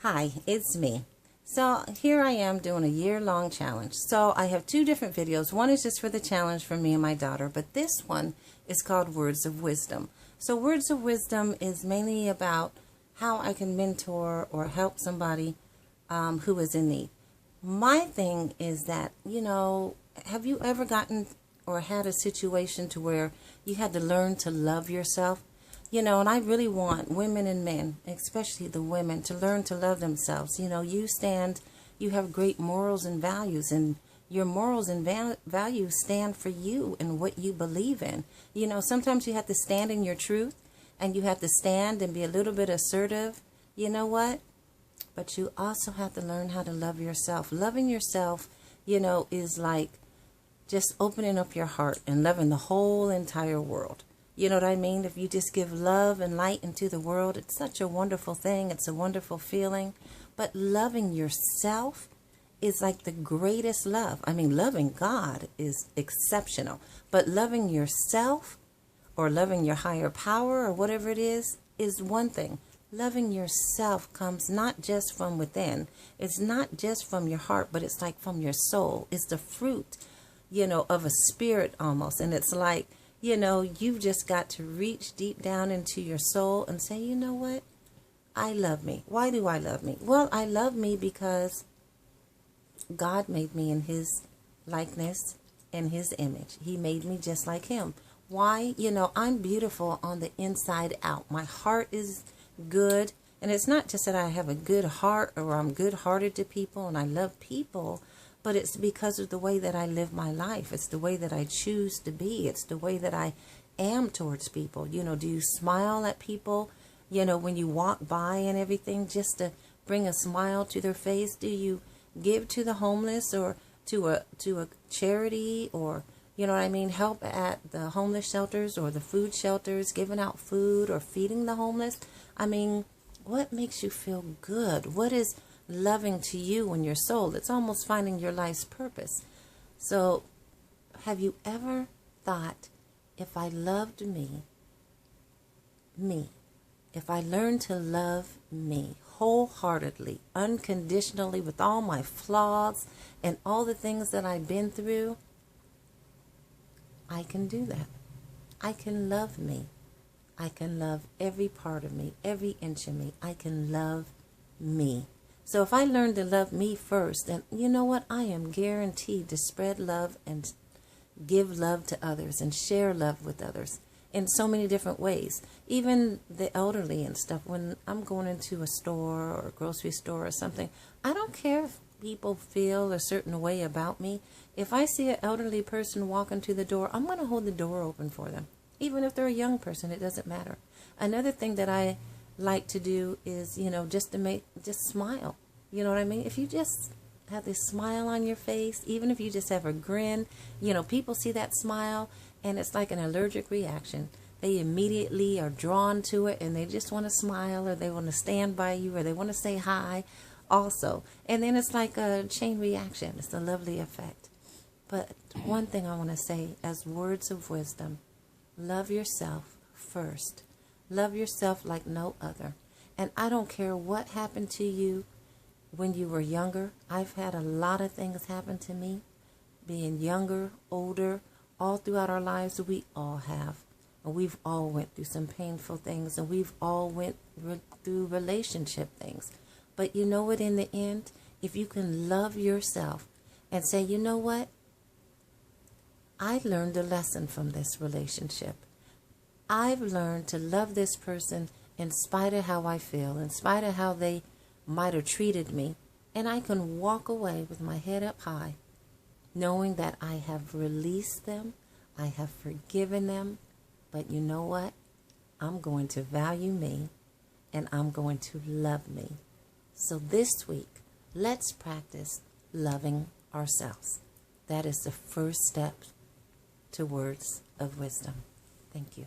Hi, it's me. So here I am doing a year-long challenge. So I have two different videos. One is just for the challenge for me and my daughter, but this one is called Words of Wisdom. So Words of Wisdom is mainly about how I can mentor or help somebody who is in need. My thing is that, have you ever gotten or had a situation to where you had to learn to love yourself? And I really want women and men, especially the women, to learn to love themselves. You have great morals and values, and your morals and values stand for you and what you believe in. Sometimes you have to stand in your truth, and you have to stand and be a little bit assertive. You know what? But you also have to learn how to love yourself. Loving yourself, is like just opening up your heart and loving the whole entire world. You know what I mean? If you just give love and light into the world, it's such a wonderful thing. It's a wonderful feeling. But loving yourself is like the greatest love. I mean, loving God is exceptional. But loving yourself or loving your higher power or whatever it is one thing. Loving yourself comes not just from within. It's not just from your heart, but it's like from your soul. It's the fruit, of a spirit almost. And it's like, you've just got to reach deep down into your soul and say, you know what? I love me. Why do I love me? Well, I love me because God made me in his likeness and his image. He made me just like him. Why? I'm beautiful on the inside out. My heart is good. And it's not just that I have a good heart or I'm good-hearted to people and I love people, but it's because of the way that I live my life. It's the way that I choose to be. It's the way that I am towards people. Do you smile at people, when you walk by and everything, just to bring a smile to their face? Do you give to the homeless or to a charity, or, help at the homeless shelters or the food shelters, giving out food or feeding the homeless? What makes you feel good? What is loving to you in your soul? It's almost finding your life's purpose. So have you ever thought, if I loved me, if I learned to love me wholeheartedly, unconditionally, with all my flaws and all the things that I've been through, I can do that. I can love me. I can love every part of me, every inch of me. I can love me. So if I learn to love me first, then you know what? I am guaranteed to spread love and give love to others and share love with others in so many different ways. Even the elderly and stuff. When I'm going into a store or a grocery store or something, I don't care if people feel a certain way about me. If I see an elderly person walking to the door, I'm going to hold the door open for them. Even if they're a young person, it doesn't matter. Another thing that I like to do is, just smile. You know what I mean? If you just have this smile on your face, even if you just have a grin, people see that smile and it's like an allergic reaction. They immediately are drawn to it and they just want to smile, or they want to stand by you, or they want to say hi also. And then it's like a chain reaction. It's a lovely effect. But one thing I want to say as words of wisdom: love yourself first. Love yourself like no other. And I don't care what happened to you when you were younger. I've had a lot of things happen to me. Being younger, older, all throughout our lives, we all have. And we've all went through some painful things, and we've all went through relationship things. But you know what, in the end, if you can love yourself and say, you know what? I learned a lesson from this relationship. I've learned to love this person in spite of how I feel, in spite of how they might have treated me. And I can walk away with my head up high, knowing that I have released them, I have forgiven them. But you know what? I'm going to value me, and I'm going to love me. So this week, let's practice loving ourselves. That is the first step to words of wisdom. Thank you.